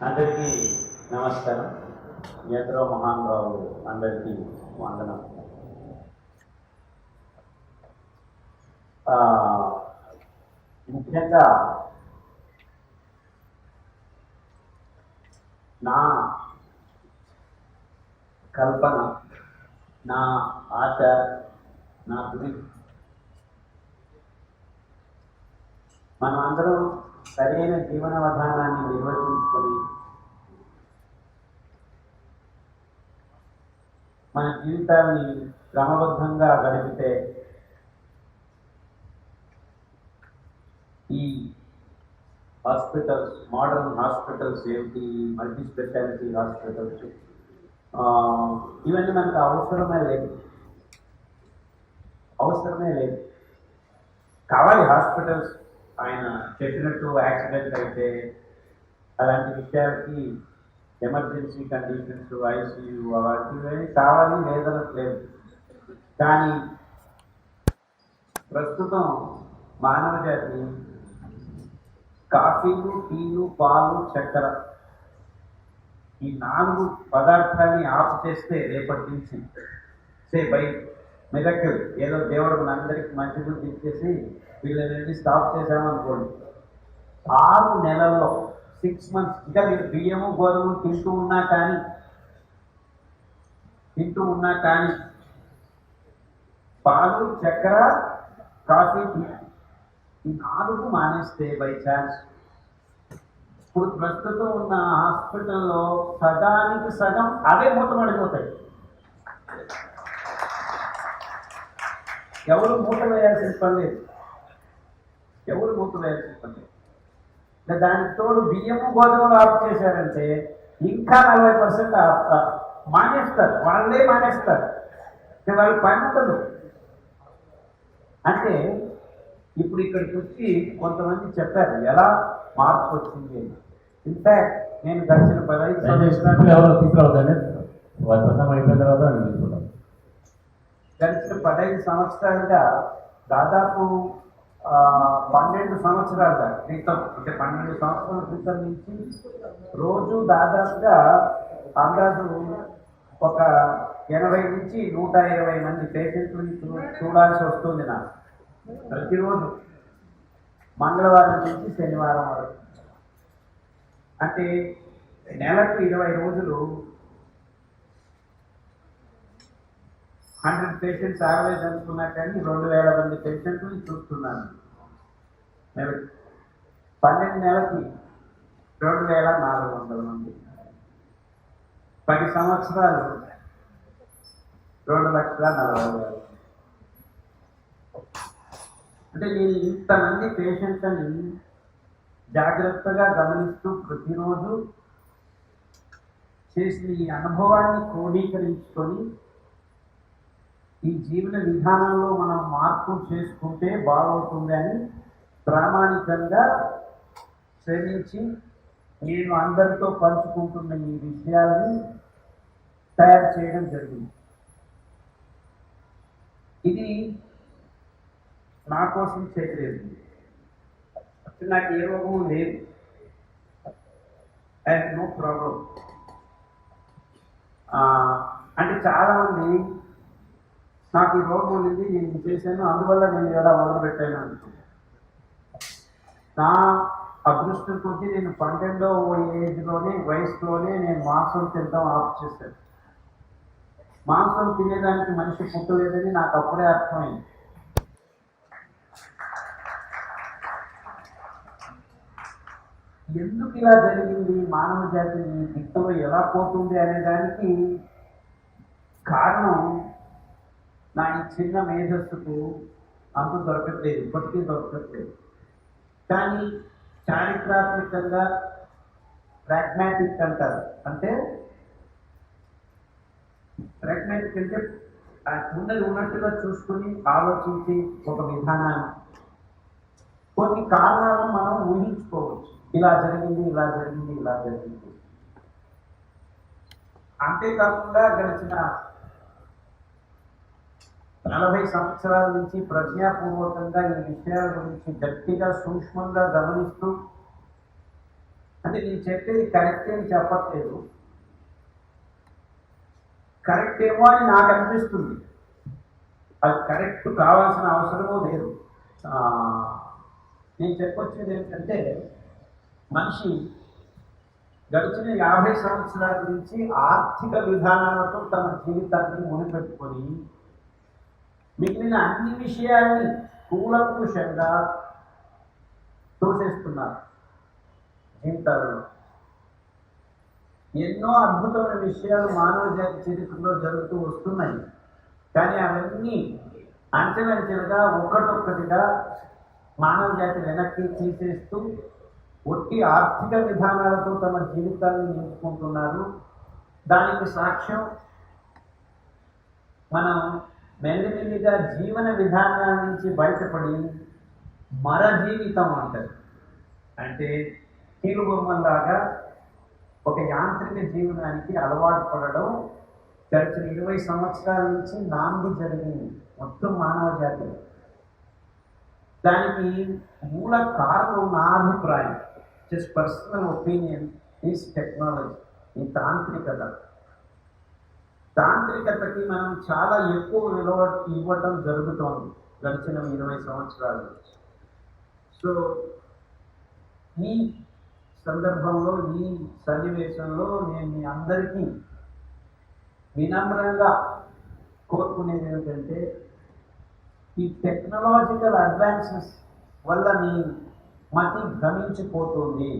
అందరికీ నమస్కారం. ఎందరో మహానుభావులు అందరికీ వందనం. ముఖ్యంగా నా కల్పన, నా ఆశ, నా గురి మనం అందరం సరైన జీవన విధానాన్ని నిర్వచించుకొని మన జీవితాన్ని క్రమబద్ధంగా గడిపితే ఈ హాస్పిటల్స్, మోడర్న్ హాస్పిటల్స్ ఏమిటి, మల్టీ స్పెషాలిటీ హాస్పిటల్స్, ఇవన్నీ మనకు అవసరమే లేదు. కావాలి హాస్పిటల్స్. ఆయన చెప్పినట్టు యాక్సిడెంట్ అయితే అలాంటి విషయాలకి ఎమర్జెన్సీ కండిషన్స్, ఐసీయూ అలాంటివి కావాలి, లేదనట్లేదు. కానీ ప్రస్తుతం మానవ జాతి కాఫీలు, టీలు, పాలు, చక్కెర ఈ 4 పదార్థాన్ని ఆఫ్ చేస్తే రేపటి నుంచి బై మిరకిల్ ఏదో దేవుడు మనందరికీ మంచి బుద్ధి ఇచ్చేసి వీళ్ళని స్టాప్ చేశామనుకోండి, 6 నెలల్లో 6 months ఇంకా మీరు బియ్యము గోధుమలు తింటూ ఉన్నా కానీ పాలు, చక్కెర, కాఫీ, టీ ఈ 4 మానేస్తే బై ఛాన్స్ ఇప్పుడు ప్రస్తుతం ఉన్న హాస్పిటల్లో సగానికి సగం అవే మూతపడిపోతాయి. ఎవరు మూత వేయాల్సిన పని లేదు. దానికి తోడు బియ్యము గోధుమలు ఆఫ్ చేశారంటే ఇంకా 40% మానేస్తారు. వాళ్ళే మానేస్తారు. వాళ్ళు పని ఉండదు. అంటే ఇప్పుడు ఇక్కడికి వచ్చి కొంతమంది చెప్పారు ఎలా మార్పు వచ్చింది. ఇన్ఫాక్ట్ నేను గడిచిన 15 సంవత్సరాలుగా దాదాపు 12 సంవత్సరాల క్రితం, అంటే 12 సంవత్సరాల క్రితం నుంచి రోజు దాదాపుగా అందాజు ఒక 80 నుంచి 120 మంది పేషెంట్లని చూడాల్సి వస్తుంది నాకు ప్రతిరోజు, మంగళవారం నుంచి శనివారం వరకు. అంటే నెలకు 20 రోజులు 100 పేషెంట్స్ యావరేజ్ అనుకున్నా కానీ 2000 మంది పేషెంట్ని చూస్తున్నాను. 12 నెలలకి 2400 మంది, 10 సంవత్సరాలు 2,40,000. అంటే నేను ఇంతమంది పేషెంట్లని జాగ్రత్తగా గమనిస్తూ ప్రతిరోజు చేసిన ఈ అనుభవాన్ని క్రోడీకరించుకొని ఈ జీవన విధానంలో మనం మార్పు చేసుకుంటే బాగుంటుంది అని ప్రామాణికంగా శ్రమించి నేను అందరితో పంచుకుంటున్న ఈ విషయాలని తయారు చేయడం జరిగింది. ఇది నా కోసం చేయలేదు. నాకు ఏ రోగం లేదు, అండ్ నో ప్రాబ్లం. అంటే చాలామంది నాకు ఈ రోగం ఉంది, నేను చేశాను, అందువల్ల నేను ఎలా మొదలుపెట్టాను అనుకుంటున్నాను. నా అదృష్టం కొద్దీ నేను 12వ వయసులోనే నేను మాంసం తినడం ఆఫ్ చేశాను. మాంసం తినేదానికి మనిషి పుట్టలేదని నాకు అప్పుడే అర్థమైంది. ఎందుకు ఇలా జరిగింది, మానవ జాతి ఈ దిక్కులో ఎలా పోతుంది అనే దానికి కారణం నా ఈ చిన్న మేధస్సుకు అంతు దొరకట్లేదు, ఇప్పటికీ దొరకట్లేదు. కానీ చారిత్రాత్మకంగా ప్రాగ్మాటిక్ అంటారు. అంటే ప్రాగ్మాటిక్ అంటే ఉన్నది ఉన్నట్టుగా చూసుకుని ఆలోచించి ఒక విధానాన్ని, కొన్ని కారణాలను మనం ఊహించుకోవచ్చు. ఇలా జరిగింది. అంతేకాకుండా గడిచిన 40 సంవత్సరాల నుంచి ప్రజ్ఞాపూర్వకంగా ఈ విషయాల గురించి గట్టిగా సూక్ష్మంగా గమనిస్తూ అంటే నేను చెప్పేది కరెక్ట్ అని చెప్పట్లేదు, కరెక్ట్ ఏమో అని నాకు అనిపిస్తుంది. అది కరెక్ట్ కావాల్సిన అవసరమూ లేదు. నేను చెప్పొచ్చేది ఏంటంటే, మనిషి గడిచిన 50 సంవత్సరాల నుంచి ఆర్థిక విధానాలతో తన జీవితాన్ని ముడిపెట్టుకొని మిగిలిన అన్ని విషయాల్ని కూలంకుషంగా తోసేస్తున్నారు జీవితాలలో. ఎన్నో అద్భుతమైన విషయాలు మానవ జాతి చరిత్రలో జరుగుతూ వస్తున్నాయి, కానీ అవన్నీ అంచెలంచెలుగా ఒక్కటొక్కటిగా మానవ జాతి వెనక్కి తీసేస్తూ ఒట్టి ఆర్థిక విధానాలతో తమ జీవితాన్ని నింపుకుంటున్నారు. దానికి సాక్ష్యం మనం మెల్లిమెల్లిగా జీవన విధానాల నుంచి బయటపడి మర జీవితం అంటారు, అంటే కీలుబొమ్మలాగా ఒక యాంత్రిక జీవనానికి అలవాటు పడడం గడిచిన 20 సంవత్సరాల నుంచి నాంది జరిగింది మొత్తం మానవ జాతి. దానికి మూల కారణం నా అభిప్రాయం, just personal opinion, is technology. ఈ తాంత్రికతకి మనం చాలా ఎక్కువ విలువ ఇవ్వటం జరుగుతోంది గడిచిన 20 సంవత్సరాల నుంచి. సో ఈ సందర్భంలో, ఈ సన్నివేశంలో నేను మీ అందరికీ వినమ్రంగా కోరుకునేది ఏమిటంటే, ఈ టెక్నాలజికల్ అడ్వాన్సెస్ వల్ల మీ మతి భ్రమించిపోతుంది.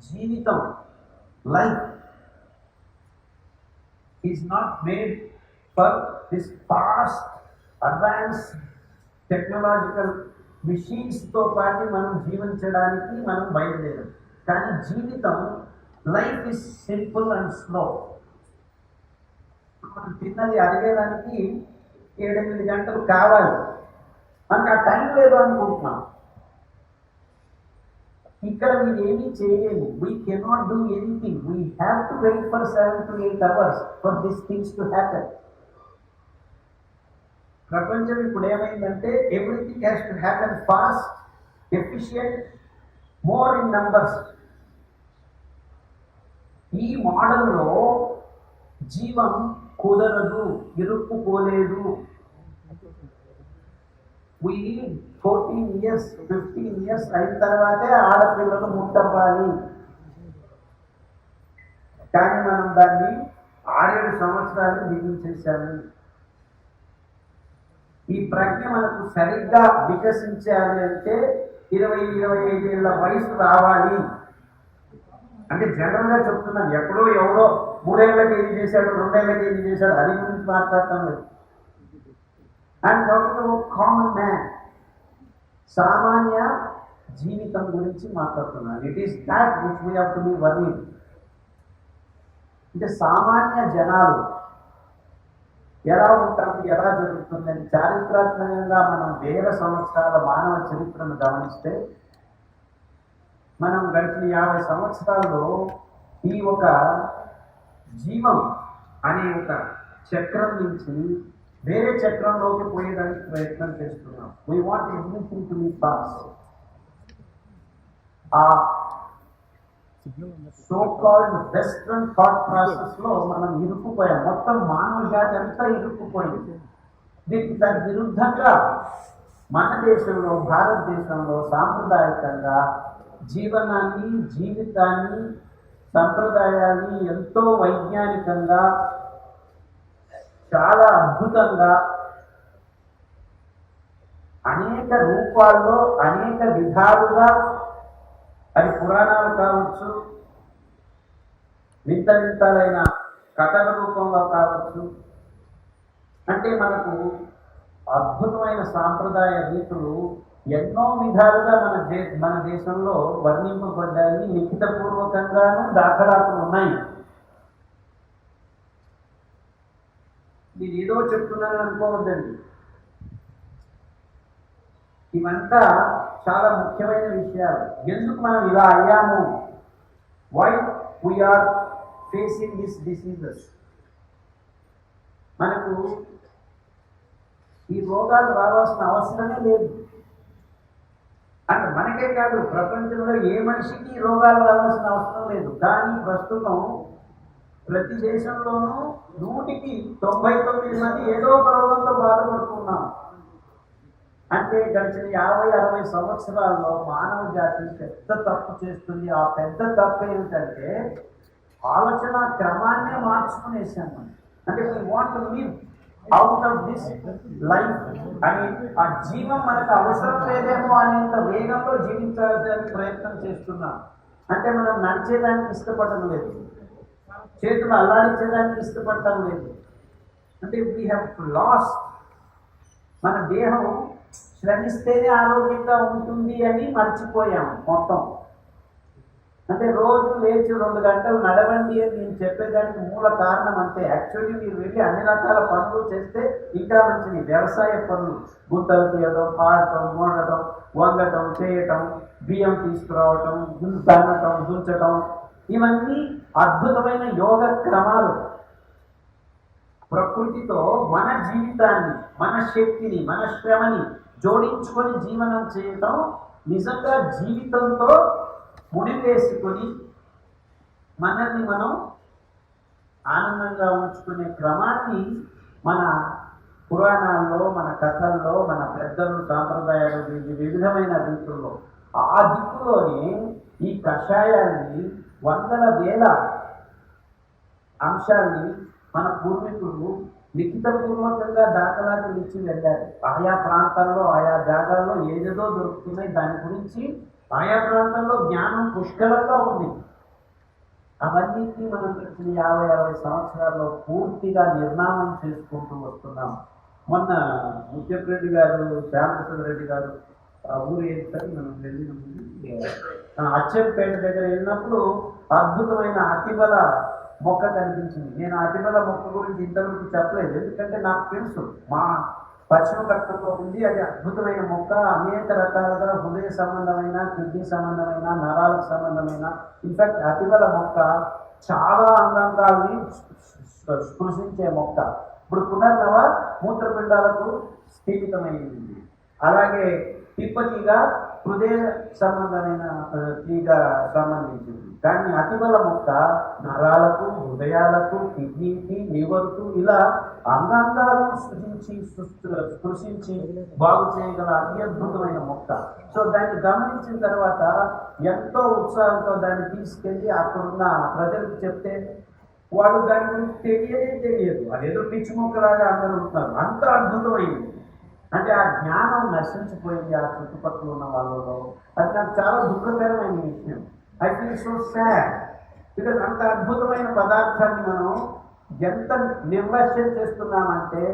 జీవితం, life is not made for this fast advance technological మిషన్స్తో పాటు మనం జీవించడానికి మనం బయలుదేరాం. కానీ జీవితం, life is simple and slow. మనం తిన్నది అడిగేదానికి 7-8 గంటలు కావాలి, మనకు ఆ టైం లేదు అనుకుంటున్నాం. ఇక్కడ మీరు ఏమీ చేయలేము. We cannot do anything. We have to wait for 7 to 8 hours for this things to happen. ప్రపంచం ఇప్పుడు ఏమైందంటే, everything has to happen fast, efficient, more in numbers. ఈ మోడల్లో జీవం కుదరదు, ఇరుక్కుపోలేదు. We need 14 years, 15 years అయిన తర్వాతే ఆడపిల్లలు ముట్టవ్వాలి. కానీ మనం దాన్ని 6-7 సంవత్సరాలు మిగిల్చేశాము. ఈ ప్రజ్ఞ మనకు సరిగ్గా వికసించాలి అంటే 20-25 ఏళ్ళ వయసు రావాలి. అంటే జనరల్గా చెప్తున్నాను, ఎక్కడో ఎవరో 3 ఏళ్ళకి ఏది చేశాడు, 2 ఏళ్ళకి ఏది చేశాడు, అది గురించి మాట్లాడటం లేదు. I'm talking about common man, సామాన్య జీవితం గురించి మాట్లాడుతున్నాను. It is that which we have to be worried. అంటే సామాన్య జనాలు ఎలా ఉంటారు, ఎలా జరుగుతుందని చారిత్రాత్మకంగా మనం 1000 సంవత్సరాల మానవ చరిత్రను గమనిస్తే, మనం గడిచిన 50 సంవత్సరాల్లో ఈ ఒక జీవం అనే ఒక చక్రం నుంచి వేరే చక్రంలోకి పోయేదానికి ప్రయత్నం చేస్తున్నాం. We want everything to be fast. ఆ so called western thought process లో మనం ఇరుక్కుపోయాం. మొత్తం మానవ జాతి అంతా ఇరుక్కుపోయింది. దీనికి దాని విరుద్ధంగా మన దేశంలో, భారతదేశంలో సాంప్రదాయకంగా జీవనాన్ని, జీవితాన్ని, సంప్రదాయాన్ని ఎంతో వైజ్ఞానికంగా, చాలా అద్భుతంగా, అనేక రూపాల్లో, అనేక విధాలుగా, అది పురాణాలు కావచ్చు, వింత వింతలైన కథల రూపంలో కావచ్చు, అంటే మనకు అద్భుతమైన సాంప్రదాయ రీతులు ఎన్నో విధాలుగా మన దేశంలో వర్ణింపబడ్డాయి. లిఖితపూర్వకంగాను దాఖలాలు ఉన్నాయి. నేను ఏదో చెప్తున్నాను అనుకోవద్దండి, ఇవంతా చాలా ముఖ్యమైన విషయాలు. ఎందుకు మనం ఇలా అయ్యాము, why we are facing this diseases. మనకు ఈ రోగాలు రావాల్సిన అవసరమే లేదు. అంటే మనకే కాదు, ప్రపంచంలో ఏ మనిషికి రోగాలు రావాల్సిన అవసరం లేదు. కానీ ప్రస్తుతం ప్రతి దేశంలోనూ 100కి 99 మంది ఏదో ఒక రోగంతో బాధపడుతున్నాం. అంటే గడిచిన 50-60 సంవత్సరాల్లో మానవ జాతి పెద్ద తప్పు చేస్తుంది. ఆ పెద్ద తప్పు ఏమిటంటే ఆలోచన క్రమాన్నే మార్చుకునేసాం మనం. అంటే we want to live out of this life అని, ఆ జీవం మనకు అవసరం లేదేమో అనేంత వేగంలో జీవించాలని ప్రయత్నం చేస్తున్నాం. అంటే మనం నడిచేదానికి ఇష్టపడడం లేదు, చేతులు అల్లాడించేదానికి ఇష్టపడటం లేదు. అంటే వీ హ్యావ్ లాస్ట్, మన దేహం శ్రమిస్తేనే ఆరోగ్యంగా ఉంటుంది అని మర్చిపోయాము మొత్తం. అంటే రోజు లేచి 2 గంటలు నడవండి అని నేను చెప్పేదానికి మూల కారణం అంతే. యాక్చువల్లీ మీరు వెళ్ళి అన్ని రకాల పనులు చేస్తే ఇంకా మంచిది. వ్యవసాయ పనులు, గుంతలు తీయడం, పాడటం, మోడటం, వంగటం, చేయటం, బియ్యం తీసుకురావటం, తన్నటం, దుంచటం, ఇవన్నీ అద్భుతమైన యోగ క్రమాలు. ప్రకృతితో మన జీవితాన్ని, మన శక్తిని, మన శ్రమని జోడించుకొని జీవనం చేయటం నిజంగా జీవితంతో ముడివేసుకొని మనల్ని మనం ఆనందంగా ఉంచుకునే క్రమాన్ని మన పురాణాల్లో, మన కథల్లో, మన పెద్దలు సాంప్రదాయాలు, వివిధమైన రీతుల్లో, ఆ దిక్కులోనే ఈ కషాయాన్ని వందల వేల అంశాల్ని మన పూర్వీకులు లిఖితపూర్వకంగా దాఖలాలు ఇచ్చి వెళ్ళారు. ఆయా ప్రాంతాల్లో, ఆయా జాగాల్లో ఏదేదో దొరుకుతున్నాయి. దాని గురించి ఆయా ప్రాంతాల్లో జ్ఞానం పుష్కలంగా ఉంది. అవన్నిటినీ మనం గడిచిన 50-60 సంవత్సరాల్లో పూర్తిగా నిర్నామం చేసుకుంటూ వస్తున్నాం. మొన్న ముత్యప్రెడ్డి గారు, శ్యామప్రసాద్ రెడ్డి గారు ఊరు ఏడుస్తారు, మనం వెళ్ళినప్పుడు అచ్చంపేట దగ్గర వెళ్ళినప్పుడు అద్భుతమైన అతిబల మొక్క కనిపించింది. నేను అతిబల మొక్క గురించి ఇంతవరకు చెప్పలేదు, ఎందుకంటే నాకు తెలుసు మా పశ్చిమ ఘట్టంలో ఉంది. అది అద్భుతమైన మొక్క. అనేక రకాలుగా హృదయ సంబంధమైన, కిడ్నీ సంబంధమైన, నరాలకు సంబంధమైన, ఇన్ఫాక్ట్ అతిబల మొక్క చాలా అంగాంగాల్ని స్పృశించే మొక్క. ఇప్పుడు పునర్నవ మూత్రపిండాలకు స్థిమితమైంది. అలాగే తిప్పతీగ హృదయ సంబంధమైన తీగ సంబంధించింది. కానీ అతిబల మొక్క నరాలకు, హృదయాలకు, కిడ్నీకి, లివర్కు, ఇలా అంగాంగాలను స్పృశించి బాగు చేయగల అత్యద్భుతమైన మొక్క. సో దాన్ని గమనించిన తర్వాత ఎంతో ఉత్సాహంతో దాన్ని తీసుకెళ్ళి అక్కడున్న ప్రజలకు చెప్తే వాళ్ళు దాని గురించి తెలియదు. అదేదో పిచ్చి మొక్కలాగా అందరూ ఉంటున్నారు. అంత అద్భుతమైంది. అంటే ఆ జ్ఞానం నశించిపోయింది ఆ చుట్టుపక్కల ఉన్న వాళ్ళలో. అది నాకు చాలా దుఃఖకరమైన విషయం. I feel so sad, because అంత అద్భుతమైన పదార్థాన్ని మనం ఎంత నిర్లక్ష్యం చేస్తున్నామంటే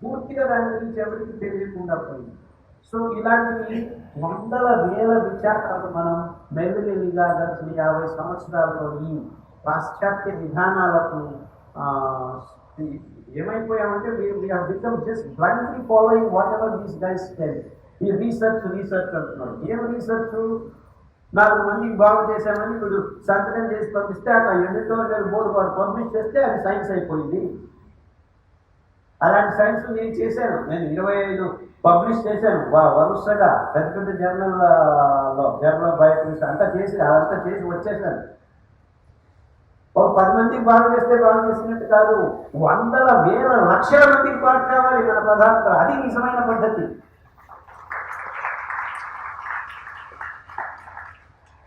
పూర్తిగా దాని గురించి ఎవరికి తెలియకుండా పోయింది. సో ఇలాంటివి వందల వేల విచారాలు మనం మెల్లిమెల్లిగా గడిచిన 50 సంవత్సరాల్లో ఈ పాశ్చాత్య విధానాలకు ఏమైపోయామంటే we have become just blindly following whatever these guys tell. ఈ రీసెర్చ్ అంటున్నారు. ఏం రీసెర్చ్? 4 మందికి బాగు చేశామని వీడు సంతకం చేసి పంపిస్తే అక్కడ ఎడిటోరియల్ బోర్డు వాడు పబ్లిష్ చేస్తే అది సైన్స్ అయిపోయింది. అలాంటి సైన్స్ నేను చేశాను. నేను 25 పబ్లిష్ చేశాను వరుసగా పెద్ద పెద్ద జర్నల్ బయోకెమిస్ట్రీ అదంతా చేసి వచ్చేసాను. ఒక 10 మందికి బాగు చేస్తే బాగు చేసినట్టు కాదు, వందల వేల లక్షల మందికి పాటు కావాలి మన పదార్థాలు. అది నిజమైన పద్ధతి.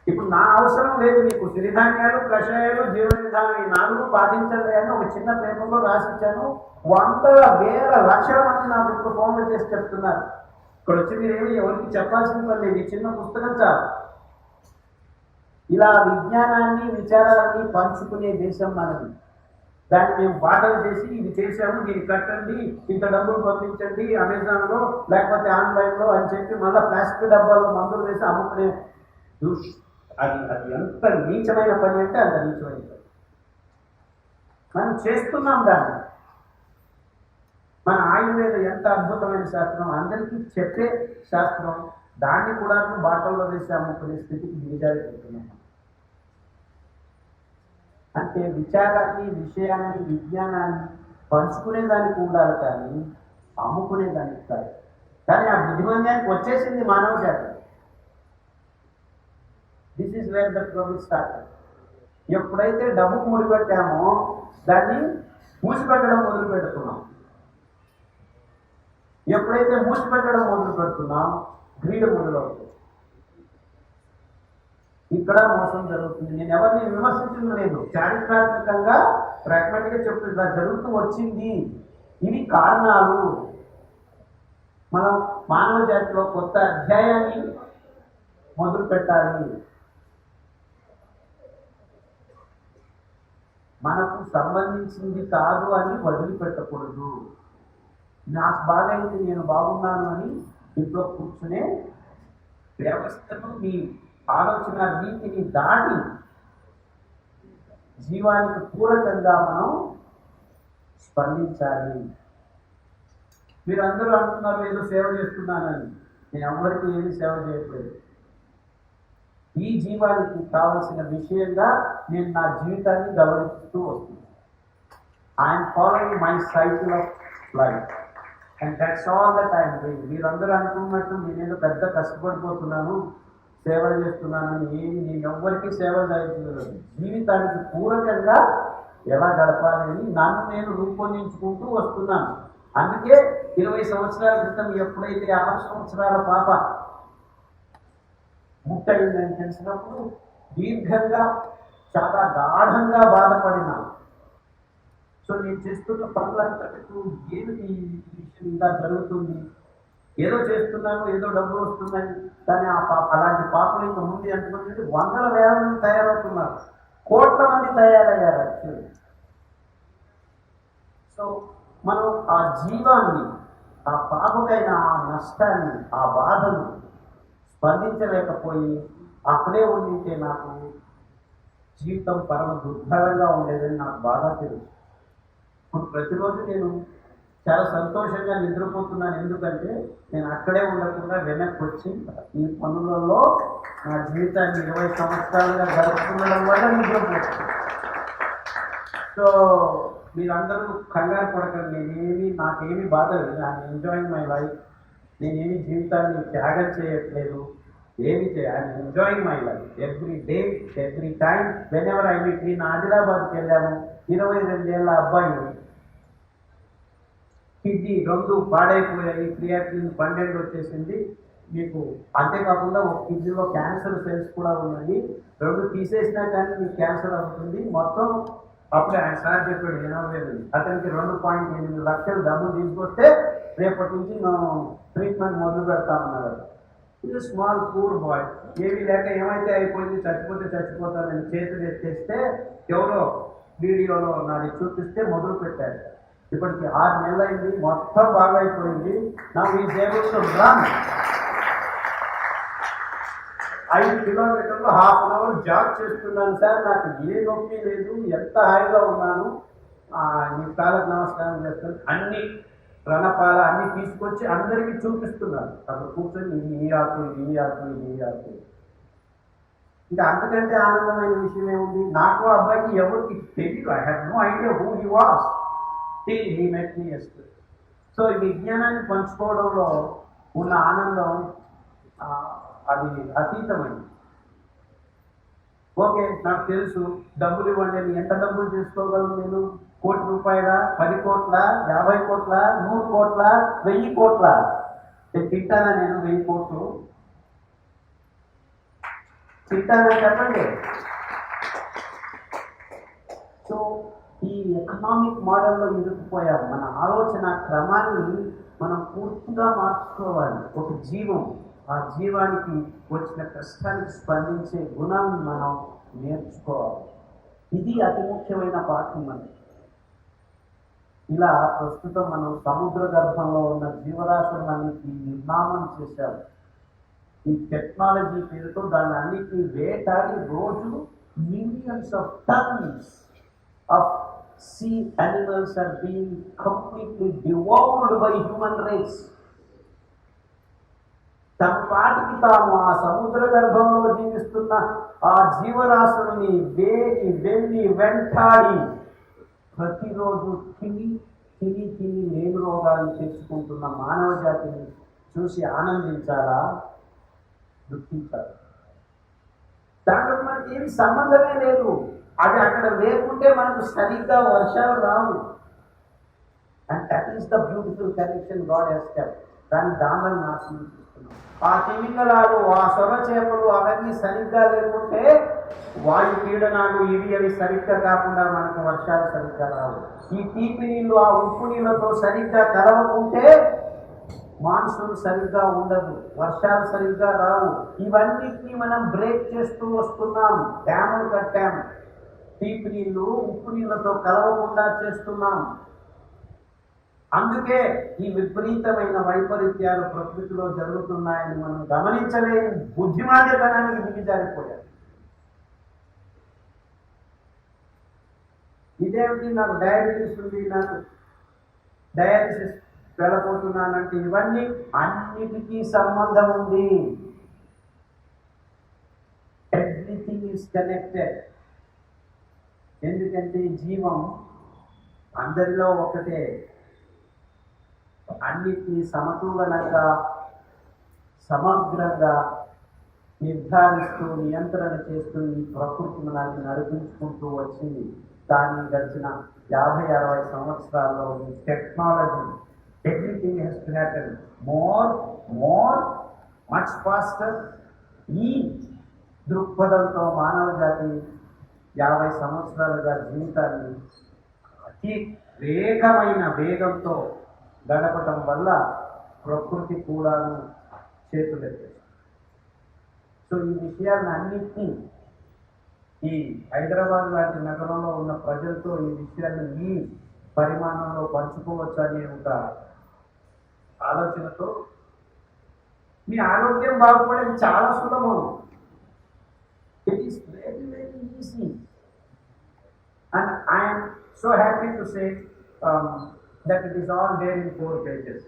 ఇప్పుడు నా అవసరం లేదు మీకు సిరిధాన్యాలు, కషాయాలు, జీవన విధానం ఈ 4 పాటించండి అని ఒక చిన్న పేపర్లో రాసిచ్చాను. వందల వేల లక్షల మంది నాకు ఇప్పుడు ఫోన్లు చేసి చెప్తున్నారు. ఇక్కడ వచ్చి మీరేమి ఎవరికి చెప్పాల్సిన పని లేదు, ఈ చిన్న పుస్తకం చాలు. ఇలా విజ్ఞానాన్ని, విచారాన్ని పంచుకునే దేశం మనది. దాన్ని మేము బాటలు చేసి ఇది చేసాము, దీన్ని కట్టండి, ఇంత డబ్బులు పంపించండి అమెజాన్లో లేకపోతే ఆన్లైన్లో అని చెప్పి మళ్ళీ ప్లాస్టిక్ డబ్బాల్లో మందులు వేసి అమ్ముకునే అది ఎంత నీచమైన పని అంటే అంత నీచమైన పని. మనం చేస్తున్నాం దాన్ని. మన ఆయుర్వేద ఎంత అద్భుతమైన శాస్త్రం, అందరికీ చెప్పే శాస్త్రం, దాన్ని కూడా బాటల్లో వేసి అమ్ముకునే స్థితికి దిగజారిపోతున్నాం. అంటే విచారాన్ని, విషయాన్ని, విజ్ఞానాన్ని పంచుకునేదానికి ఉండాలి కానీ అమ్ముకునేదానికి కాదు. కానీ ఆ బుద్ధిమంద్యానికి వచ్చేసింది మానవ జాతి. This is where the trouble start. ఎప్పుడైతే డబ్బుకు ముడిపెట్టామో దాన్ని మూసిపెట్టడం మొదలు పెడుతున్నాం. ఎప్పుడైతే మూసిపెట్టడం మొదలు పెడుతున్నాం గ్రీడ్ మొదలవుతుంది. ఇక్కడ మోసం జరుగుతుంది. నేను ఎవరిని విమర్శించడం లేదు, చారిత్రాత్మకంగా ప్రాక్టికల్గా చెప్తున్నా జరుగుతూ వచ్చింది. ఇవి కారణాలు. మనం మానవ జాతిలో కొత్త అధ్యాయాన్ని మొదలు పెట్టాలి. మనకు సంబంధించింది కాదు అని వదిలిపెట్టకూడదు. నాకు బాగైంది, నేను బాగున్నాను అని ఇంట్లో కూర్చునే వ్యవస్థను, మీ ఆలోచన రీతిని దాటి జీవానికి పూరకంగా మనం స్పందించాలి. మీరందరూ అంటున్నారు ఏదో సేవ చేస్తున్నానని. నేను ఎవరికి ఏమి సేవ చేయట్లేదు. ఈ జీవానికి కావలసిన విషయంగా నేను నా జీవితాన్ని గౌరవిస్తూ వస్తున్నాను. I'm following my cycle of life and that's all that I'm doing. మీరందరూ అనుకున్నట్టు నేనేదో పెద్ద కష్టపడిపోతున్నాను, సేవలు చేస్తున్నానని ఏమి నేను ఎవ్వరికీ సేవలు చేయట్లేదు. జీవితానికి పూరకంగా ఎలా గడపాలని నన్ను నేను రూపొందించుకుంటూ వస్తున్నాను. అందుకే 20 సంవత్సరాల క్రితం ఎప్పుడైతే 6 సంవత్సరాల పాప ముట్టయిందని తెలిసినప్పుడు దీర్ఘంగా చాలా గాఢంగా బాధపడినాను. సో నేను చేస్తున్న పనులంతటికు ఏమిటి విషయం ఇలా జరుగుతుంది, ఏదో చేస్తున్నాను, ఏదో డబ్బులు వస్తున్నాయి, కానీ అలాంటి పాపలు ఇంకా ముందు ఎంతమంది 100,000 మంది తయారవుతున్నారు, కోట్ల మంది తయారయ్యారు యాక్చువల్లీ. సో మనం ఆ జీవాన్ని, ఆ పాపకైన ఆ నష్టాన్ని, ఆ బాధను స్పందించలేకపోయి అక్కడే ఉండింటే నాకు జీవితం పరమ దుర్భరంగా ఉండేదని నాకు బాగా తెలుసు. ఇప్పుడు ప్రతిరోజు నేను చాలా సంతోషంగా నిద్రపోతున్నాను. ఎందుకంటే నేను అక్కడే ఉండకుండా వెనక్కి వచ్చి ఈ పనులలో నా జీవితాన్ని 20 సంవత్సరాలుగా గడుపుతుండడం వల్ల నిద్రపోతున్నాను. సో మీరందరూ కంగారు పడకండి. నాకేమీ బాధ లేదు. I'm enjoying my life. నేనేమి జీవితాన్ని త్యాగం చేయట్లేదు, I'm enjoying my life every day, every time, when ever I meet. నేను ఆదిలాబాద్కి వెళ్ళాము. 22 ఏళ్ళ అబ్బాయి, కిడ్నీ 2 పాడైపోయాయి, క్రియాటిన్ 12 వచ్చేసింది మీకు. అంతేకాకుండా ఒక కిడ్నీలో క్యాన్సర్ సెల్స్ కూడా ఉన్నాయి. 2 తీసేసినా కానీ మీకు క్యాన్సర్ అవుతుంది. మొత్తం అప్పుడే ఆయన సార్ చెప్పాడు 80,000. అతనికి 2.8 లక్షలు డబ్బులు తీసుకొస్తే రేపటి నుంచి మనం ట్రీట్మెంట్ మొదలు పెడతామన్నారు. ఇది స్మాల్ పూర్ బాయ్, ఏమీ లేక ఏమైతే అయిపోయింది, చచ్చిపోతే చచ్చిపోతానని చేతులు ఎత్తేస్తే ఎవరో వీడియోలో నాది చూపిస్తే మొదలు పెట్టారు. ఇప్పటికి 6 నెలలు అయింది, మొత్తం బాగా అయిపోయింది. నాకు ఈ సేవలు రన్ 5 కిలోమీటర్లు ½ అన్ అవర్ జాగ్ చేస్తున్నాను సార్. నాకు ఏ నొప్పి లేదు, ఎంత హాయిగా ఉన్నాను. మీ కాళ్ళకు నమస్కారం చేస్తాను. అన్ని రణపాల అన్ని తీసుకొచ్చి అందరికీ చూపిస్తున్నాను. అక్కడ కూర్చొని ఈ ఆకు, ఈ ఆకు, ఈ ఆకు. ఇంకా అంతకంటే ఆనందమైన విషయం ఏముంది? నాకు అబ్బాయికి ఎవరికి తెలియదు. I have no idea who he was till he met me yesterday. So ఈ విజ్ఞానాన్ని పంచుకోవడంలో ఉన్న ఆనందం అది అతీతమైంది. ఓకే, నాకు తెలుసు డబ్బులు ఇవ్వండి. ఎంత డబ్బులు చేసుకోగలను నేను? ₹1,00,00,000, 10 కోట్ల, 50 కోట్ల, 100 కోట్ల, 1000 కోట్ల? తింటానా నేను 1000 కోట్లు? తింటానా చెప్పండి? సో ఈ ఎకనామిక్ మోడల్లో ఇరుక్కుపోయాం. మన ఆలోచన క్రమాన్ని మనం పూర్తిగా మార్చుకోవాలి. ఒక జీవం, ఆ జీవానికి వచ్చిన కష్టానికి స్పందించే గుణాన్ని మనం నేర్చుకోవాలి. ఇది అతి ముఖ్యమైన పాఠం మనకి. ఇలా ప్రస్తుతం మనం సముద్ర గర్భంలో ఉన్న జీవరాశులన్నిటినీ నిర్నామం చేశారు. ఈ టెక్నాలజీ పేరుతో దాన్ని అన్నిటినీ వేటాడి రోజు millions of tons of sea animals are being completely devoured by human race. తమ పాటికి తాము ఆ సముద్ర గర్భంలో జీవిస్తున్న ఆ జీవరాశులని వెళ్ళి వెంటాడి ప్రతిరోజు తిని లేని రోగాలను తెచ్చుకుంటున్న మానవ జాతిని చూసి ఆనందించాలా, దుఃఖించాలి? దాంట్లో మనకి ఏమి సంబంధమే లేదు. అది అక్కడ లేకుంటే మనకు సరిగ్గా వర్షాలు రావు. And that is the beautiful connection God has kept. దాన్ని దానిని నాశనం చేస్తున్నాం. ఆ తిమింగలాలు, ఆ సొర చేపలు అవన్నీ సరిగ్గా లేకుంటే వాయు పీడనాలు ఇవి అవి సరిగ్గా కాకుండా మనకు వర్షాలు సరిగ్గా రావు. ఈ తీపి నీళ్ళు ఆ ఉప్పు నీళ్ళతో సరిగ్గా కలవకుంటే మాన్సూన్ సరిగ్గా ఉండదు, వర్షాలు సరిగ్గా రావు. ఇవన్నిటినీ మనం బ్రేక్ చేస్తూ వస్తున్నాం. డ్యాములు కట్టాం, తీపి నీళ్ళు ఉప్పు నీళ్ళతో కలవకుండా చేస్తున్నాం. అందుకే ఈ విపరీతమైన వైపరీత్యాలు ప్రకృతిలో జరుగుతున్నాయని మనం గమనించలేని బుద్ధిమాంద్యతనానికి దిగజారిపోయారు. ఇదేమిటి, నాకు డయాబెటీస్ ఉంది, నాకు డయాలిసిస్ వెళ్ళబోతున్నానంటే ఇవన్నీ అన్నిటికీ సంబంధం ఉంది. Everything is connected. ఎందుకంటే జీవం అందరిలో ఒకటే. అన్నిటినీ సమతులనంగా సమగ్రంగా నిర్ధారిస్తూ నియంత్రణ చేస్తూ ఈ ప్రకృతి మనల్ని నడిపించుకుంటూ వచ్చింది. కానీ గడిచిన 50-60 సంవత్సరాల్లో ఈ technology, everything has to happen more much faster. ఈ దృక్పథంతో మానవ జాతి 50 సంవత్సరాలుగా జీవితాన్ని అతి వేగమైన వేగంతో గడపటం వల్ల ప్రకృతి కూడాను చేతులెత్తేస్తుంది. సో ఈ విషయాలను అన్నింటినీ ఈ హైదరాబాద్ లాంటి నగరంలో ఉన్న ప్రజలతో ఈ విషయాన్ని ఈ పరిమాణంలో పంచుకోవచ్చు అనే ఒక ఆలోచనతో, మీ ఆరోగ్యం బాగుపడేది చాలా సులభం. It is very very easy. And I'm so happy to say that it is all there in 4 pages.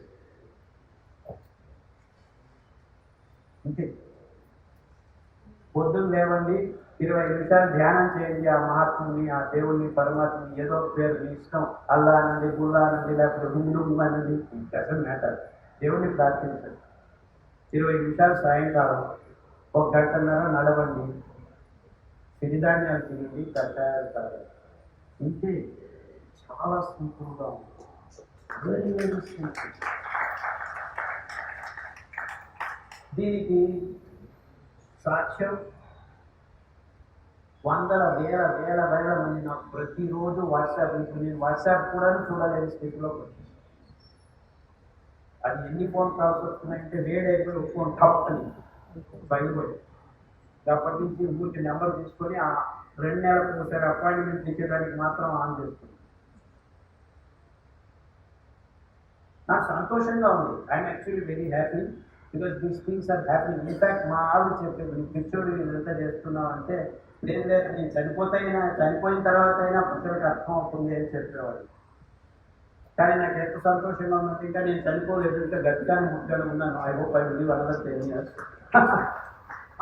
Okay. పొద్దున్న లేవండి, 20 నిమిషాలు ధ్యానం చేయండి. ఆ మహాత్ముని, ఆ దేవుణ్ణి, పరమాత్మని, ఏదో పేరు మీ ఇష్టం, అల్లా అనండి, గుల్లా అనండి, లేకపోతే గుండు అనండి, డజంట్ మ్యాటర్. దేవుణ్ణి ప్రార్థించండి. 20 నిమిషాలు సాయంకాలం 1 గంటన్నర నడవండి, సిరిధాన్యాలు తినండి, కషాయాలు తాగండి. ఇంతే. చాలా సింపుల్గా ఉంది. Very very simple. దీనికి సాక్ష్యం వందల వేల మంది నాకు ప్రతిరోజు వాట్సాప్. ఇప్పుడు నేను వాట్సాప్ కూడా చూడలేని స్థితిలో వచ్చేసి, అది ఎన్ని ఫోన్ కాల్స్ వస్తున్నాయంటే వేడైపోయి ఫోన్ టప్ అని బయలుపడి అప్పటి నుంచి ఊరికి నెంబర్ తీసుకొని ఆ 2 నెలలకు ఒకసారి అపాయింట్మెంట్ ఇచ్చేదానికి మాత్రం ఆన్ చేస్తుంది. నాకు సంతోషంగా ఉంది. I'm actually very happy because these things are happening. In fact మా ఆవిడ చెప్పేది, నీ పిచ్చోడు ఇదంతా చేస్తున్నావు అంటే, లేదు నేను చనిపోయిన తర్వాత అయినా ప్రజలకు అర్థం అవుతుంది అని చెప్పేవాడు. కానీ నాకు ఎంత సంతోషంగా ఉన్నది, ఇంకా నేను చనిపోలేదు, ఇంకా గట్టిగానే ముఖ్యంగా ఉన్నాను. I hope I will live another 10 years.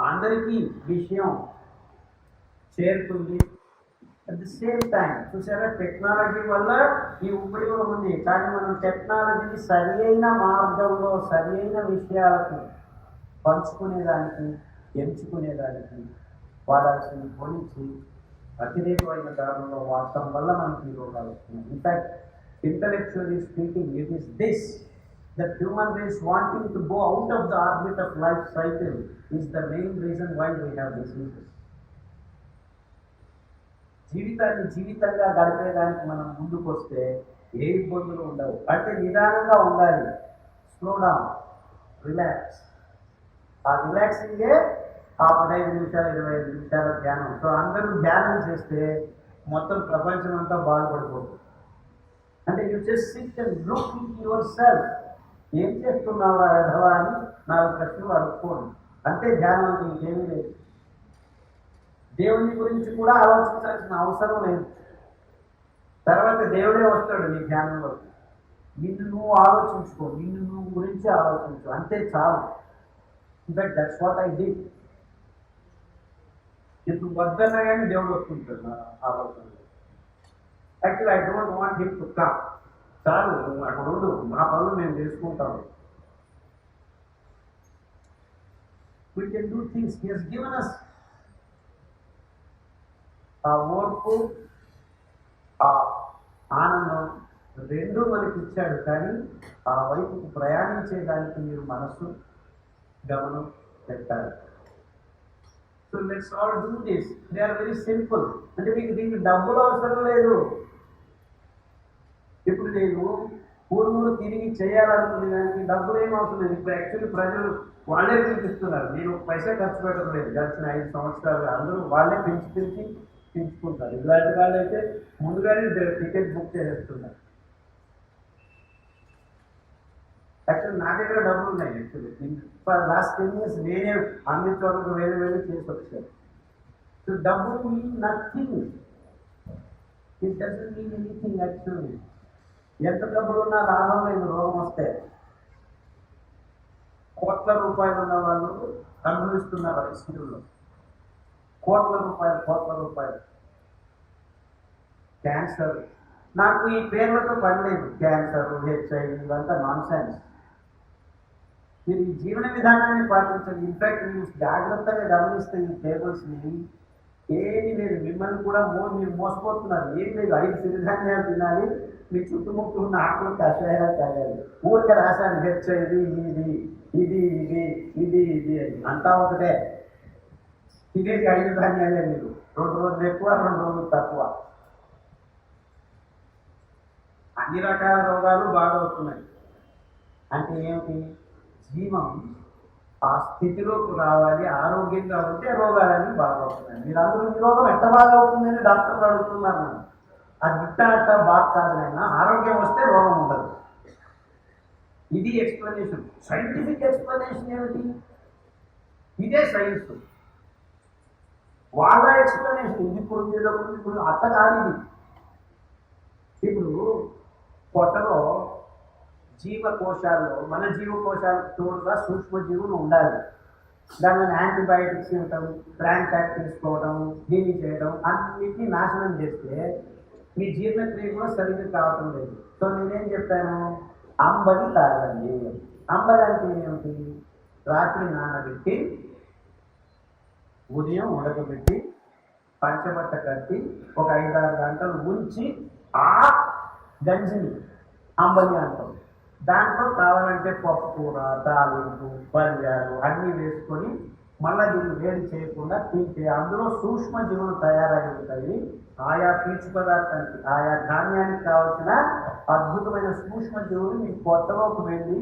అందరికీ విషయం చేరుతుంది. అట్ ది సేమ్ టైం చూసారా, టెక్నాలజీ వల్ల ఈ ఉపయోగం ఉంది. కానీ మనం టెక్నాలజీని సరి అయిన మార్గంలో సరి అయిన విషయాలకు పంచుకునేదానికి, ఎంచుకునేదానికి వాడాల్సింది పోనిచ్చి అతిరేకమైన దారుల్లో వాడటం వల్ల మనకి ఈ రోగాలు వస్తున్నాయి. In fact intellectually speaking, it is this that human race wanting to go out of the orbit of life cycle is the main reason why we have diseases. జీవితాన్ని జీవితంగా గడిపేదానికి మనం ముందుకు వస్తే ఏ ఇబ్బందులు ఉండవు. అంటే నిదానంగా ఉండాలి, స్లో డౌన్, రిలాక్స్. ఆ రిలాక్సింగే ఆ 15 నిమిషాలు 25 నిమిషాల ధ్యానం. సో అందరూ ధ్యానం చేస్తే మొత్తం ప్రపంచం అంతా బాగుపడిపోతుంది. అంటే you just SIT and look in your self. ఏం చేస్తున్నావు విధవా అని 4 ప్రశ్నలు అడుక్కోండి. అంతే ధ్యానం అంటే ఇంకేమీ లేదు. దేవుని గురించి కూడా ఆలోచించాల్సిన అవసరం లేదు. తర్వాత దేవుడే వస్తాడు నీ ధ్యానంలో. నిన్ను నువ్వు ఆలోచించుకో, నిన్ను నువ్వు గురించి ఆలోచించు, అంతే చాలు. But that's what I did. ఇప్పుడు వద్దన్నా కానీ దేవుడు వస్తుంటాడు నా ఆలోచనలో. Actually I don't want him to come. చాలు, నువ్వు అక్కడ ఉండు, మా పనులు మేము చేసుకుంటాము. We can do things. He has given us ఆ ఓర్పు, ఆ ఆనందం రెండూ మనకి ఇచ్చాడు. కానీ ఆ వైపుకు ప్రయాణించేదానికి మీరు మనస్సు, గమనం పెట్టాలి. So let's all do this. They are very simple. అంటే మీకు దీనికి డబ్బులు అవసరం లేదు. ఇప్పుడు నేను ఊరు తిరిగి చేయాలనుకునే దానికి డబ్బులు ఏం అవసరం లేదు. ఇప్పుడు యాక్చువల్లీ ప్రజలు వాళ్ళే పిలిపిస్తున్నారు. నేను పైసా ఖర్చు పెట్టడం లేదు. గడిచిన 5 సంవత్సరాలు అందరూ వాళ్ళే పెంచుకుంటారు. ఇలాంటి వాళ్ళు అయితే ముందుగానే టికెట్ బుక్ చేసేస్తున్నారు. యాక్చువల్లీ నా దగ్గర డబ్బులు ఉన్నాయి. యాక్చువల్లీ లాస్ట్ 10 years నేనే అన్ని చోట్లకు వేలు చేసి వచ్చాను. సో డబ్బు mean nothing. It doesn't mean anything actually. ఎంత డబ్బులు ఉన్నా లాభం లేదు రోగం వస్తే. కోట్ల రూపాయలు ఉన్న వాళ్ళు అనుభవిస్తున్నారు ఐసీయూలో. కోట్ల రూపాయలు. క్యాన్సర్. నాకు ఈ పేర్లతో పని లేదు. క్యాన్సర్, హెచ్ఐవి ఇవంతా నాన్ సెన్స్. మీరు ఈ జీవన విధానాన్ని పాటించండి. ఇన్ఫాక్ట్ మీరు జాగ్రత్తగా గమనిస్తే ఈ టేబుల్స్ని ఏమీ లేదు. మిమ్మల్ని కూడా మీరు మోసపోతున్నారు. ఏం లేదు. 5 సిరిధాన్యాలు తినాలి, మీ చుట్టుముట్టు ఉన్న ఆకులు కషాయాలు తాగాలి. ఊరికే రాశాను హెచ్ఐవి ఇది ఇది ఇది ఇది ఇది అని. అంతా ఒకటే. తినేది 5 ధాన్యాలే. మీరు 2 రోజులు ఎక్కువ, 2 రోజులు తక్కువ. అన్ని రకాల రోగాలు బాగా అవుతున్నాయి. అంటే ఏమిటి? జీవం ఆ స్థితిలోకి రావాలి. ఆరోగ్యంగా ఉంటే రోగాలన్నీ బాగా అవుతున్నాయి. మీరు అందరూ ఈ రోగం ఎట్ట బాగా అవుతుందని డాక్టర్లు అడుగుతున్నారు. అది ఇట్ట బాగా కాదనైనా ఆరోగ్యం వస్తే రోగం ఉండదు. ఇది ఎక్స్ప్లెనేషన్. సైంటిఫిక్ ఎక్స్ప్లెనేషన్ ఏమిటి? ఇదే సైన్స్. వాళ్ళ ఎక్స్ప్లెనేషన్ ఇది ఇప్పుడు అట్ట కాదు. ఇప్పుడు పొట్టలో జీవకోశాల్లో మన జీవకోశాలకు తోడుగా సూక్ష్మజీవులు ఉండాలి. దానిలో యాంటీబయాటిక్స్ ఇవ్వటం, ట్రాన్సాక్ట్ తీసుకోవడం, దీన్ని చేయడం అన్నిటినీ నాశనం చేస్తే మీ జీర్ణక్రియ కూడా సరిగ్గా కావటం లేదు. సో నేనేం చెప్పాను? అంబలి తాగండి. అంబలి అంటే ఏమిటి? రాత్రి నానబెట్టి ఉదయం ఉడకబెట్టి పంచబట్ట కట్టి ఒక 5-6 గంటలు ఉంచి ఆ గంజిని అంబలి అంటాం. దాంట్లో కావాలంటే పప్పు కూర, తాలింపు, పల్యాలు అన్నీ వేసుకొని మళ్ళీ దీన్ని వేడి చేయకుండా తింటే అందులో సూక్ష్మజీవులు తయారై ఉంటాయి. ఆయా పీచు పదార్థానికి, ఆయా ధాన్యానికి కావాల్సిన అద్భుతమైన సూక్ష్మజీవులు మీ పొట్టలోకి వెళ్ళి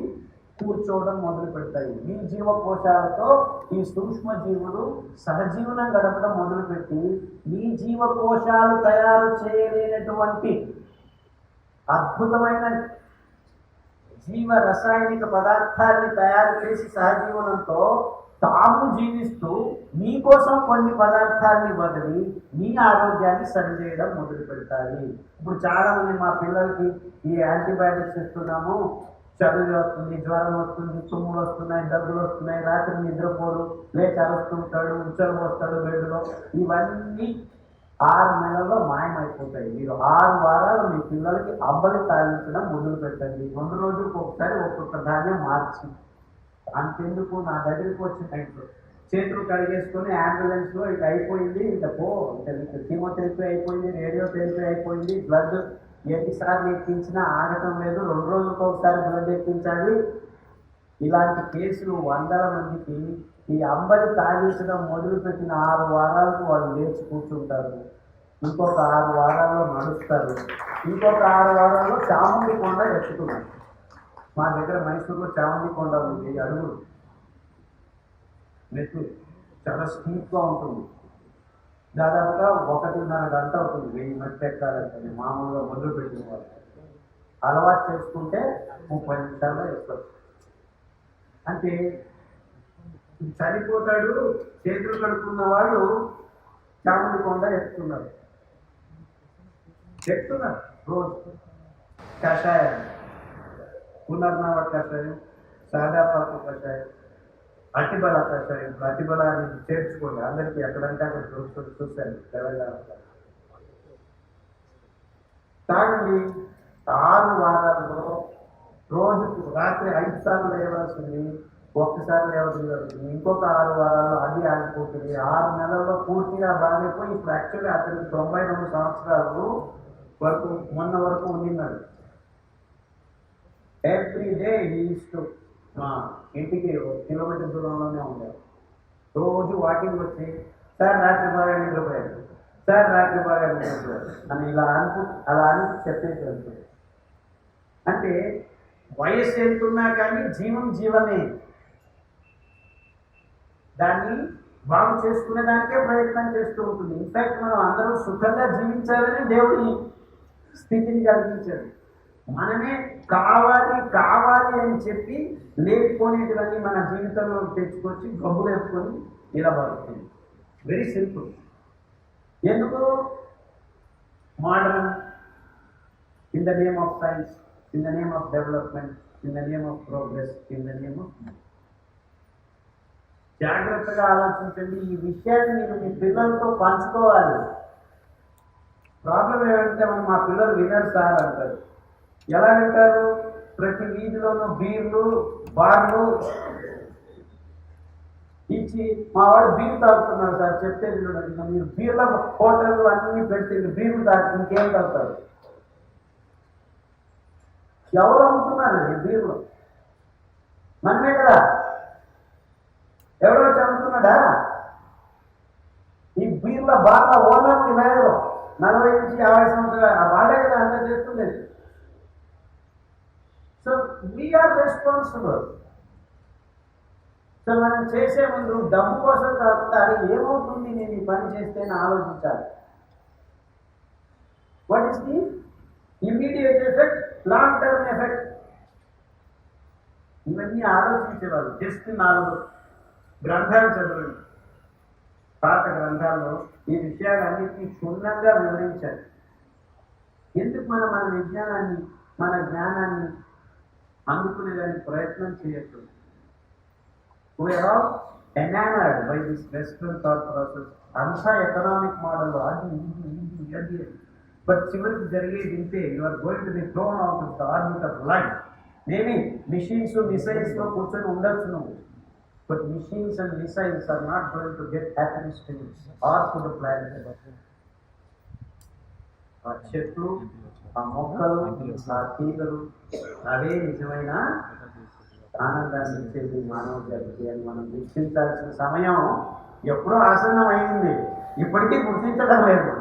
కూర్చోవడం మొదలు పెడతాయి. మీ జీవకోశాలతో ఈ సూక్ష్మజీవులు సహజీవనం గడపడం మొదలుపెట్టి మీ జీవకోశాలు తయారు చేయలేనటువంటి అద్భుతమైన జీవ రసాయనిక పదార్థాన్ని తయారు చేసి సహజీవనంతో తాము జీవిస్తూ మీకోసం కొన్ని పదార్థాన్ని వదిలి మీ ఆరోగ్యాన్ని సరిచేయడం మొదలు పెడతాయి. ఇప్పుడు చాలా మంది మా పిల్లలకి ఈ యాంటీబయాటిక్స్ ఇస్తున్నాము, చదువు వస్తుంది, జ్వరం వస్తుంది, తుమ్ములు వస్తున్నాయి, దగ్గులు వస్తున్నాయి, రాత్రి నిద్రపోడు, లేచి అరుస్తుంటాడు, ఉచ్చలు వస్తాడు బెడ్లో. ఇవన్నీ 6 నెలల్లో మాయమైపోతాయి. మీరు 6 వారాలు మీ పిల్లలకి అంబలి తాగించడం మొదలు పెట్టండి. 2 రోజులకు ఒకసారి ఒక్కొక్క ధాన్యం మార్చి. అంతెందుకు, నా దగ్గరికి వచ్చిన టైంలో చేతులు కడిగేసుకొని అంబులెన్స్లో ఇక అయిపోయింది, ఇంకా కీమోథెరపీ అయిపోయింది, రేడియోథెరపీ అయిపోయింది, బ్లడ్ ఎన్నిసార్లు ఎక్కించినా ఆగటం లేదు, 2 రోజులకు ఒకసారి బ్లడ్ ఎక్కించాలి. ఇలాంటి కేసులు 100ల మందికి ఈ అంబలి తాగించడం మొదలుపెట్టిన 6 వారాలకు వాళ్ళు లేచి కూర్చుంటారు. ఇంకొక 6 వారాల్లో నడుస్తారు. ఇంకొక 6 వారాల్లో చాముండి కొండ ఎక్కుతున్నారు. మా దగ్గర మైసూరులో చాముండి కొండ ఉంది. 7 అడుగులు మెట్లు, చాలా స్టీప్గా ఉంటుంది. దాదాపుగా 1.5 గంట అవుతుంది 1000 మెట్లు ఎక్కాలంటే. మామూలుగా మొదలుపెట్టిన వాళ్ళు అలవాటు చేసుకుంటే 30 నిమిషాల్లో ఎక్కుతారు. అంటే చనిపోతాడు, చేతులు కడుక్కున్న వాళ్ళు చాముండి కొండ ఎక్కుతున్నారు రోజు. కషాయం, పునర్నవ కషాయం, సాదాపాకు కషాయం, అతిబల కషాయం. అతిబల అనేది చేర్చుకోండి. అందరికీ ఎక్కడంటే అక్కడ దొరుకుతుంది. చూశాను తెలంగాణ. తాగండి. 6 వారాల్లో రోజుకు రాత్రి 5 సార్లు వేయవలసింది. ఒక్కసారి లేవడం జరుగుతుంది, ఇంకొక 6 వారాల్లో అది ఆగిపోతుంది, 6 నెలల్లో పూర్తిగా బాగైపోయి ఇప్పుడు యాక్చువల్లీ అతనికి 92 సంవత్సరాలు వరకు మొన్న వరకు ఉండినాడు. ఎవ్రీ డే ఈస్ట్ మా ఇంటికి 1 కిలోమీటర్ దూరంలోనే ఉండేది. రోజు వాకింగ్ వచ్చి సార్ రాత్రి బాగా నిద్రపోయాడు, సార్ రాత్రి బాగా నిద్రపోయాడు అని అలా అని చెప్పేసి వెళ్తుంది. అంటే వయస్సు ఎంతున్నా కానీ జీవమే. దాన్ని బాగు చేసుకునే దానికే ప్రయత్నం చేస్తూ ఉంటుంది. ఇన్ఫాక్ట్ మనం అందరూ సుఖంగా జీవించాలని దేవుడి స్థితిని కలిగించాడు. మనమే కావాలి అని చెప్పి లేకపోయినటువంటి మన జీవితంలో తెచ్చుకొచ్చి గబ్బులు వేసుకొని ఇలా బతుకుతుంది. Very simple. ఎందుకు? Modern, in the name of science, in the name of development, in the name of progress, in the name of. జాగ్రత్తగా ఆలోచించండి. ఈ విషయాన్ని మీరు మీ పిల్లలతో పంచుకోవాలి. ప్రాబ్లం ఏమంటే మా పిల్లలు వినరు సార్ అంటారు. ఎలా వింటారు? ప్రతి వీధిలోనూ బీర్లు, బార్లు ఇచ్చి మా వాడు బీర్ తాగుతున్నాడు సార్ చెప్తే వినడం. మీరు బీర్ల హోటళ్ళు అన్నీ పెడితే బీర్లు తాగి ఇంకేం తాగుతారు? ఎవరు అమ్ముతున్నారు ఈ బీర్లు? మనమే కదా. ఎవరో చదువుతున్నాడా? ఈ బీర్ల బార్ల ఓనర్కి వేరు 40 నుంచి 50 సంవత్సరాలు వాళ్ళే కదా అంతా చేస్తుంది. So we are responsible. సో మనం చేసే ముందు డబ్బు కోసం కాకుండా అది ఏమవుతుంది నేను ఈ పని చేస్తే అని ఆలోచించాలి. What is the immediate effect, long term effect, ఇవన్నీ ఆలోచించేవాళ్ళు. జస్ట్ 4 గ్రంథాలు చదవండి. పాత గ్రంథాల్లో ఈ విషయాలన్నింటినీ క్షుణ్ణంగా వివరించారు. ఎందుకు మన విజ్ఞానాన్ని, మన జ్ఞానాన్ని అందుకునేదానికి ప్రయత్నం చేయట్లేదు? We are all enamored by this Western thought process. అంతా ఎకనామిక్ మోడల్, అది. బట్ చివరికి జరిగేది ఇంతే. You are going to be thrown out of the orbit of life. Maybe missions, మిసైల్స్లో కూర్చొని ఉండొచ్చు నువ్వు. But machines and missiles are not going to get happiness to you or to the planet. ఆ చెట్లు, ఆ మొక్కలు, ఆ తీగలు అవే నిజమైన ఆనందాన్ని ఇచ్చేది మానవ జాతికి అని మనం గుర్తించాల్సిన సమయం ఎప్పుడో ఆసన్నం అయింది. ఇప్పటికీ గుర్తించడం లేదు.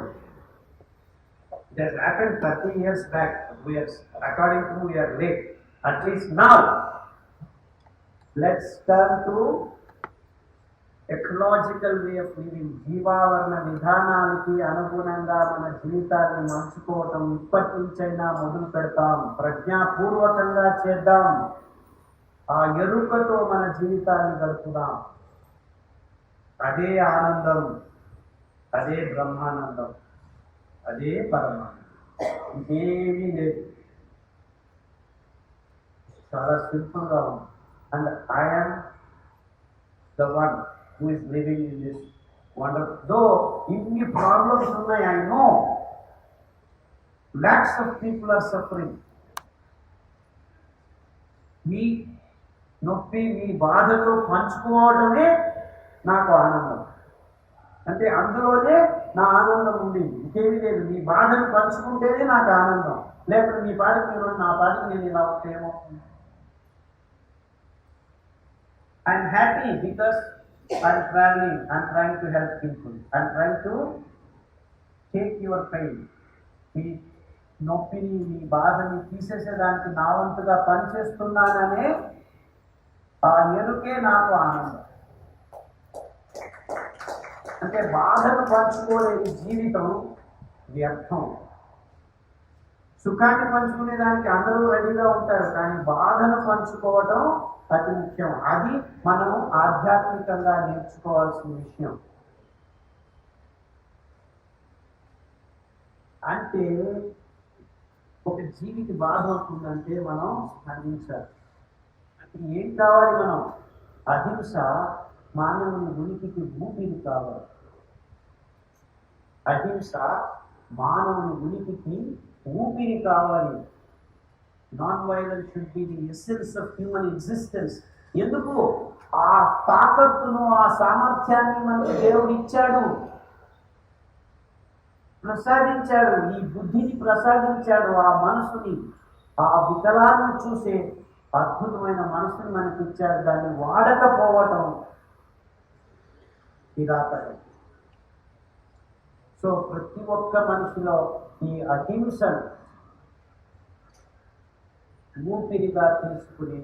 It has happened 30 years back. According to we are late. At least now. Let's turn to ecological way of living. జీవావరణ విధానానికి అనుగుణంగా మన జీవితాన్ని మలుచుకోవటం ఇప్పటి నుంచైనా మొదలు పెడతాం. ప్రజ్ఞాపూర్వకంగా చేద్దాం. ఆ ఎరుకతో మన జీవితాన్ని గడుపుదాం. అదే ఆనందం, అదే బ్రహ్మానందం, అదే పరమానందం. ఇంకేమీ లేదు. చాలా సింపుల్గా ఉంది. And I am the one who is living in this wonderful. Though many problems ఉన్నాయి, I know. Lakhs of people are suffering. మీ నొప్పి, మీ బాధతో పంచుకోవడమే నాకు ఆనందం. అంటే అందులోనే నా ఆనందం ఉంది, ఇంకేమీ లేదు. మీ బాధను పంచుకుంటేనే నాకు ఆనందం. లేకపోతే మీ పాటికి మీరు, నా పాటికి నేను ఇలా ఉంటే ఏమవుతుంది? I'm happy because I'm traveling, I'm trying to help people, I'm trying to take your pain. మీ నొప్పిని, మీ బాధని తీసేసేదానికి నా వంతుగా పనిచేస్తున్నాననే ఆ ఎరుకే నాకు ఆనందం. అంటే బాధను పంచుకోలేని జీవితం వ్యర్థం. సుఖాన్ని పంచుకునే దానికి అందరూ రెడీగా ఉంటారు, కానీ బాధను పంచుకోవటం అతి ముఖ్యం. అది మనం ఆధ్యాత్మికంగా నేర్చుకోవాల్సిన విషయం. అంటే ఒక జీవికి బాధ అవుతుందంటే మనం స్పందించాలి. అంటే ఏం కావాలి? మనం అహింస మానవుని ఉనికికి ఊపిరి కావాలి. అహింస మానవుని ఉనికికి ఊపిరి కావాలి. Non violence should be the essence of human existence. ఎందుకు? ఆ తాకత్తును, ఆ సామర్థ్యాన్ని మనకు దేవుడు ఇచ్చాడు, ప్రసాదించాడు. ఈ బుద్ధిని ప్రసాదించాడు, ఆ మనసుని, ఆ వికలాన్ని చూసే అద్భుతమైన మనసుని మనకి ఇచ్చాడు. దాన్ని వాడకపోవటం కిరాతకం. సో ప్రతి ఒక్క మనిషిలో ఈ అహింసను ఊపిరిగా తీసుకుని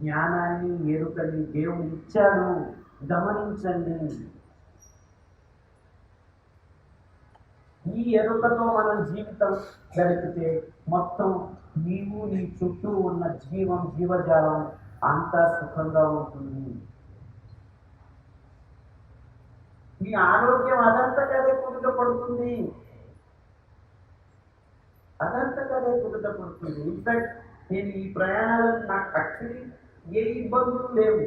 జ్ఞానాన్ని, ఎరుకని దేవుడు ఇచ్చాడు. గమనించండి. ఈ ఎరుకతో మనం జీవితం గడిపితే మొత్తం నీవు, నీ చుట్టూ ఉన్న జీవజాలం అంతా సుఖంగా ఉంటుంది. నీ ఆరోగ్యం అదంతకదే కుదుట పడుతుంది. ఇన్ఫాక్ట్ నేను ఈ ప్రయాణాలు నాకు యాక్చువల్లీ ఏ ఇబ్బందులు లేవు.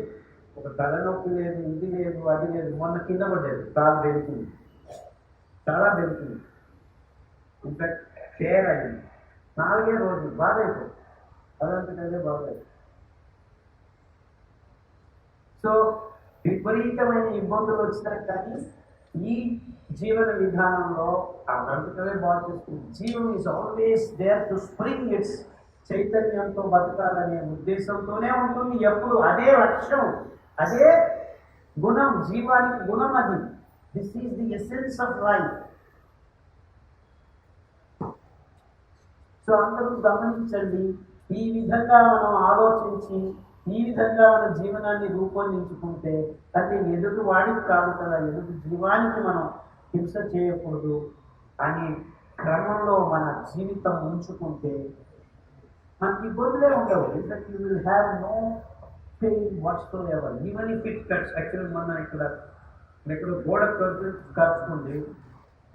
ఒక తలనొప్పి లేదు, ఇది లేదు, అది లేదు. మొన్న కింద పడ్డది, కాలు బెరుకుంది, చాలా బెరుకుంది. ఇన్ఫాక్ట్ షేర్ అయింది. 4 రోజులు బాగాలేదు, అదంతకదే బాగాలేదు. సో విపరీతమైన ఇబ్బందులు వచ్చినా కానీ ఈ జీవన విధానంలో అదంతకదే బాగా చేస్తుంది. జీవం is always there to spring its చైతన్యంతో బతకాలనే ఉద్దేశంతోనే ఉంటుంది ఎప్పుడు. అదే లక్ష్యం, అదే గుణం, జీవానికి గుణం అది. This is the essence of life. So అందరూ గమనించండి. ఈ విధంగా మనం ఆలోచించి ఈ విధంగా మన జీవనాన్ని రూపొందించుకుంటే, అంటే ఎదుటి వాడికి కాదు కదా, ఎదుటి జీవానికి మనం హింస చేయకూడదు అని క్రమంలో మన జీవితం ఉంచుకుంటే మనకి ఇబ్బందులే ఉండవు. In fact you will have no pain whatsoever, even if it cuts. Actually మన ఇక్కడ గోడ ఖర్చుకుంది,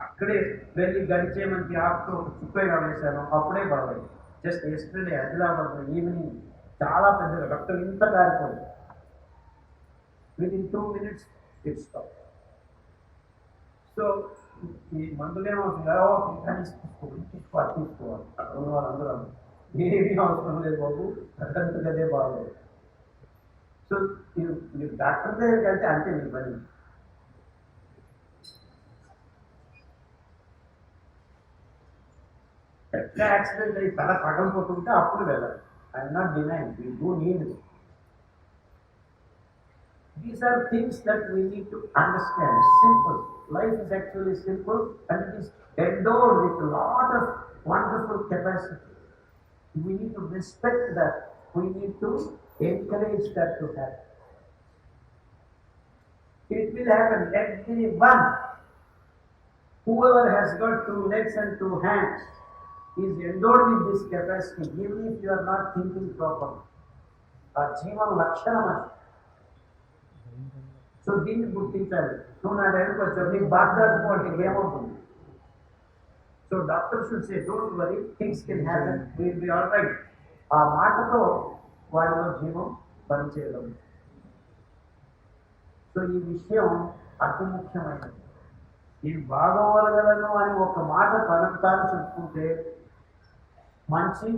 అక్కడే వెళ్ళి గడిచే మనకి ఆపుతూ చుక్కగా వేశాను, అప్పుడే బాగాయి. జస్ట్ ఎస్టర్డే ఆదిలాబాద్లో ఈవినింగ్ చాలా పెద్దగా రక్తం ఇంత కారిపోయింది. Within 2 minutes it stop. So ఈ మందులేమో తీసుకోవాలి. అక్కడ ఉన్న వాళ్ళందరూ ఏమీ అవసరం లేదు బాబు, అదే బాగోదు. సో మీరు డాక్టర్ దగ్గరికి వెళ్తే అంతే మీ పని. ఎట్లా యాక్సిడెంట్ అయ్యి తల సగం పోతుంటే అప్పుడు వెళ్ళాలి. I'm not denying, we do need it. These are things that we need to understand. Simple. Life is actually simple and it is endowed with a lot of wonderful capacity. We need to respect that. We need to encourage that to happen. It will happen. Everyone, whoever has got 2 legs and 2 hands, is endowed with this capacity, even if you are not thinking properly. Our జీవన లక్షణం అది. So దీన్ని గుర్తించాలి. నువ్వు నా దగ్గరకు వచ్చావు, నీకు బాధ్యత అంటే ఏమవుతుంది? So doctor should say don't worry, things can happen, will be all right. ఆ మాటతో వాడిలో జీవం పనిచేయడం. సో ఈ విషయం అతి ముఖ్యమైనది. నేను బాగోగలను అని ఒక మాట తనకు తాను చెప్పుకుంటే మంచి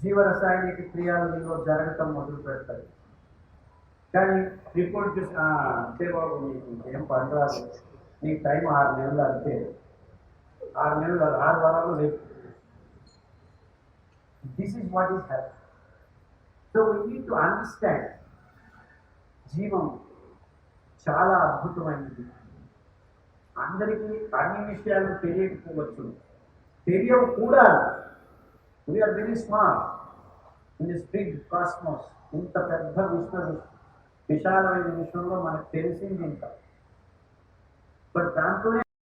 జీవరసాయనిక క్రియలు నీలో జరగటం మొదలు పెడతాయి. కానీ రిపోర్ట్ చూసి అంతే బాబు, నీకు ఏం పనిరాదు, నీకు టైం 6 నెలలు, అంతే 6 నెలలు, 6 వారాలు లేదు. This is what is happy. So we need to understand జీవం చాలా అద్భుతమైనది. అందరికీ అన్ని విషయాలు తెలియకపోవచ్చు, తెలియవు కూడా. We are very small in this big cosmos. ఇంత పెద్ద విశాలమైన విషయంలో మనకు తెలిసింది ఇంత. బట్ దాంతోనే